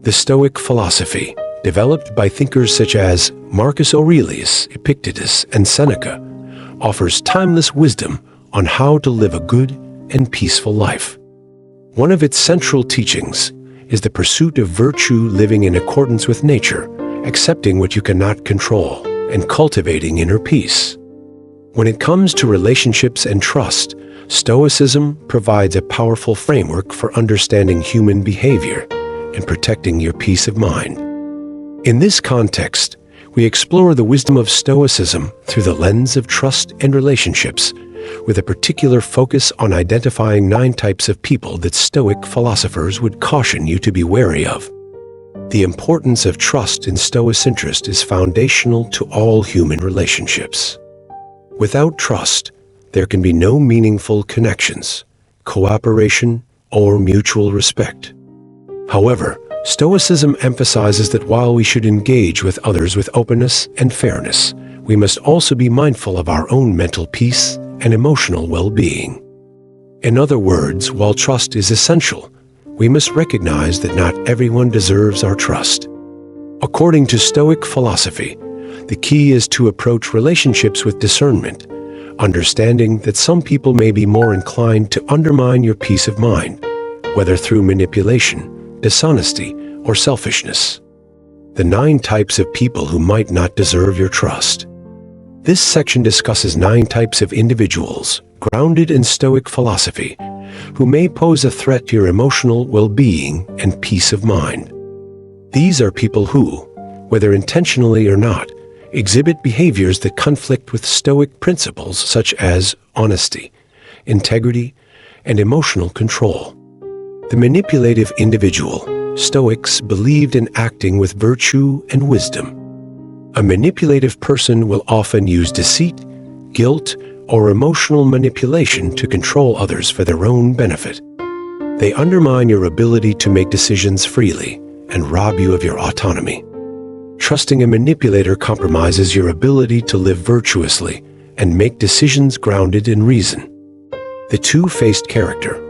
The Stoic philosophy, developed by thinkers such as Marcus Aurelius, Epictetus, and Seneca, offers timeless wisdom on how to live a good and peaceful life. One of its central teachings is the pursuit of virtue, living in accordance with nature, accepting what you cannot control, and cultivating inner peace. When it comes to relationships and trust, Stoicism provides a powerful framework for understanding human behavior and protecting your peace of mind. In this context, we explore the wisdom of Stoicism through the lens of trust and relationships, with a particular focus on identifying 9 types of people that Stoic philosophers would caution you to be wary of. The importance of trust in Stoic interest is foundational to all human relationships. Without trust, there can be no meaningful connections, cooperation, or mutual respect. However, Stoicism emphasizes that while we should engage with others with openness and fairness, we must also be mindful of our own mental peace and emotional well-being. In other words, while trust is essential, we must recognize that not everyone deserves our trust. According to Stoic philosophy, the key is to approach relationships with discernment, understanding that some people may be more inclined to undermine your peace of mind, whether through manipulation, dishonesty, or selfishness. The 9 types of people who might not deserve your trust. This section discusses 9 types of individuals, grounded in Stoic philosophy, who may pose a threat to your emotional well-being and peace of mind. These are people who, whether intentionally or not, exhibit behaviors that conflict with Stoic principles such as honesty, integrity, and emotional control. The manipulative individual. Stoics believed in acting with virtue and wisdom. A manipulative person will often use deceit, guilt, or emotional manipulation to control others for their own benefit. They undermine your ability to make decisions freely and rob you of your autonomy. Trusting a manipulator compromises your ability to live virtuously and make decisions grounded in reason. The two-faced character.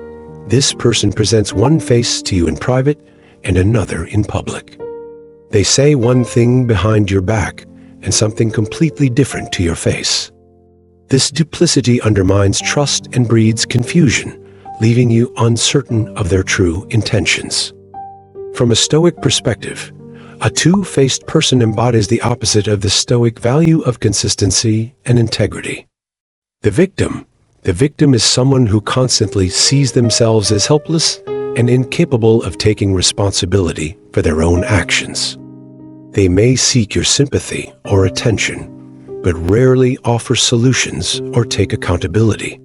This person presents one face to you in private and another in public. They say one thing behind your back and something completely different to your face. This duplicity undermines trust and breeds confusion, leaving you uncertain of their true intentions. From a Stoic perspective, a two-faced person embodies the opposite of the Stoic value of consistency and integrity. The victim. The victim is someone who constantly sees themselves as helpless and incapable of taking responsibility for their own actions. They may seek your sympathy or attention, but rarely offer solutions or take accountability.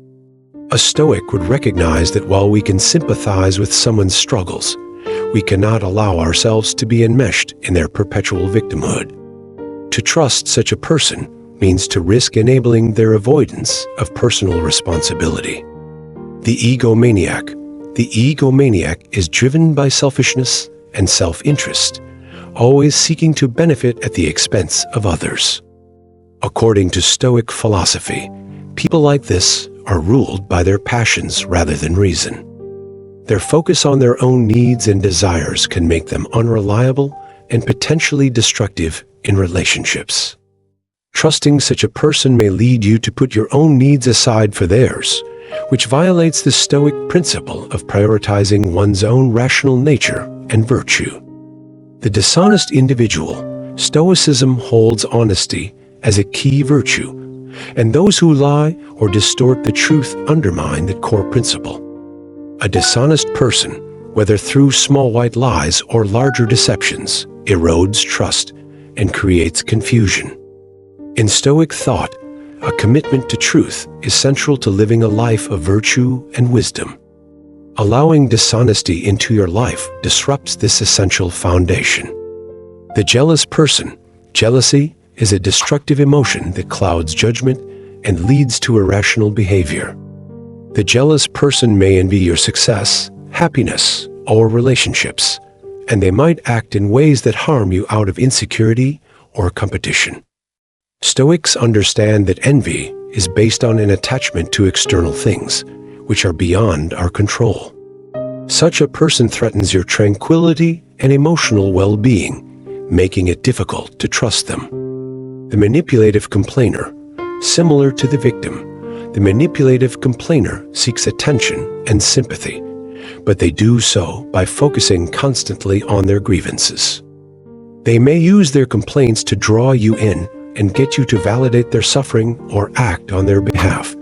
A Stoic would recognize that while we can sympathize with someone's struggles, we cannot allow ourselves to be enmeshed in their perpetual victimhood. To trust such a person means to risk enabling their avoidance of personal responsibility. The egomaniac. The egomaniac is driven by selfishness and self-interest, always seeking to benefit at the expense of others. According to Stoic philosophy, people like this are ruled by their passions rather than reason. Their focus on their own needs and desires can make them unreliable and potentially destructive in relationships. Trusting such a person may lead you to put your own needs aside for theirs, which violates the Stoic principle of prioritizing one's own rational nature and virtue. The dishonest individual. Stoicism holds honesty as a key virtue, and those who lie or distort the truth undermine that core principle. A dishonest person, whether through small white lies or larger deceptions, erodes trust and creates confusion. In Stoic thought, a commitment to truth is central to living a life of virtue and wisdom. Allowing dishonesty into your life disrupts this essential foundation. The jealous person. Jealousy is a destructive emotion that clouds judgment and leads to irrational behavior. The jealous person may envy your success, happiness, or relationships, and they might act in ways that harm you out of insecurity or competition. Stoics understand that envy is based on an attachment to external things, which are beyond our control. Such a person threatens your tranquility and emotional well-being, making it difficult to trust them. The manipulative complainer. Similar to the victim, the manipulative complainer seeks attention and sympathy, but they do so by focusing constantly on their grievances. They may use their complaints to draw you in and get you to validate their suffering or act on their behalf,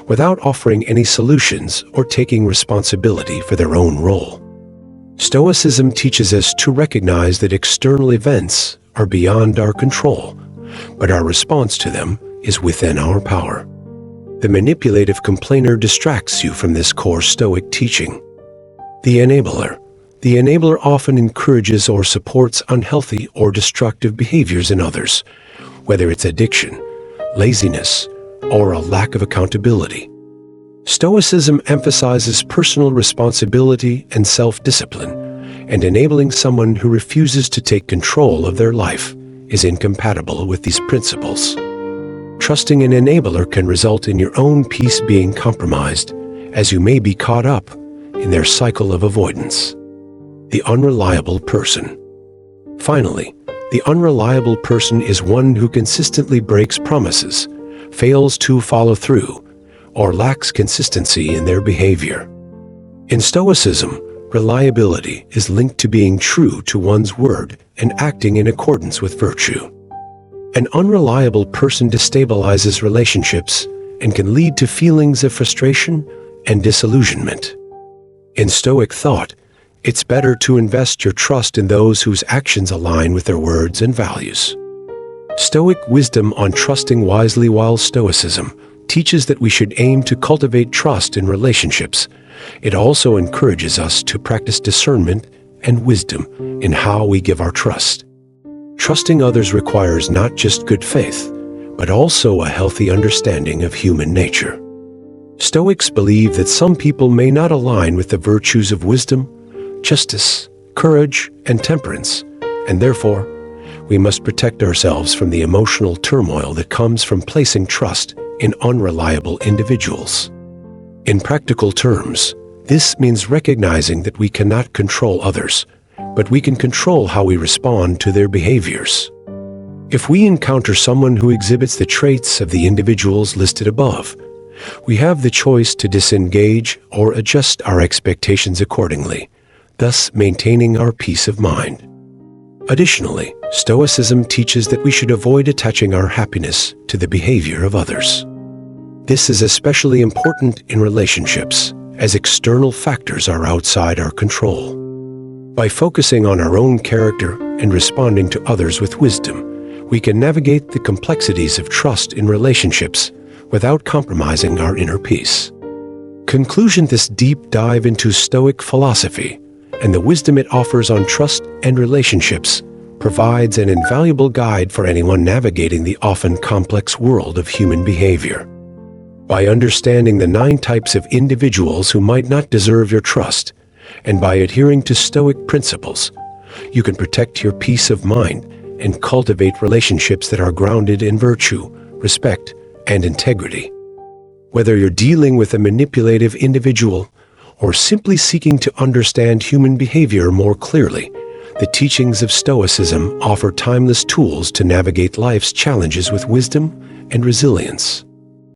without offering any solutions or taking responsibility for their own role. Stoicism teaches us to recognize that external events are beyond our control, but our response to them is within our power. The manipulative complainer distracts you from this core Stoic teaching. The enabler. The enabler often encourages or supports unhealthy or destructive behaviors in others, whether it's addiction, laziness, or a lack of accountability. Stoicism emphasizes personal responsibility and self-discipline, and enabling someone who refuses to take control of their life is incompatible with these principles. Trusting an enabler can result in your own peace being compromised, as you may be caught up in their cycle of avoidance. The unreliable person. Finally, the unreliable person is one who consistently breaks promises, fails to follow through, or lacks consistency in their behavior. In Stoicism, reliability is linked to being true to one's word and acting in accordance with virtue. An unreliable person destabilizes relationships and can lead to feelings of frustration and disillusionment. In Stoic thought, it's better to invest your trust in those whose actions align with their words and values. Stoic wisdom on trusting wisely. While Stoicism teaches that we should aim to cultivate trust in relationships, it also encourages us to practice discernment and wisdom in how we give our trust. Trusting others requires not just good faith, but also a healthy understanding of human nature. Stoics believe that some people may not align with the virtues of wisdom, justice, courage, and temperance, and therefore, we must protect ourselves from the emotional turmoil that comes from placing trust in unreliable individuals. In practical terms, this means recognizing that we cannot control others, but we can control how we respond to their behaviors. If we encounter someone who exhibits the traits of the individuals listed above, we have the choice to disengage or adjust our expectations accordingly, thus maintaining our peace of mind. Additionally, Stoicism teaches that we should avoid attaching our happiness to the behavior of others. This is especially important in relationships, as external factors are outside our control. By focusing on our own character and responding to others with wisdom, we can navigate the complexities of trust in relationships without compromising our inner peace. Conclusion: this deep dive into Stoic philosophy and the wisdom it offers on trust and relationships provides an invaluable guide for anyone navigating the often complex world of human behavior. By understanding the 9 types of individuals who might not deserve your trust, and by adhering to Stoic principles, you can protect your peace of mind and cultivate relationships that are grounded in virtue, respect, and integrity. Whether you're dealing with a manipulative individual or simply seeking to understand human behavior more clearly, the teachings of Stoicism offer timeless tools to navigate life's challenges with wisdom and resilience.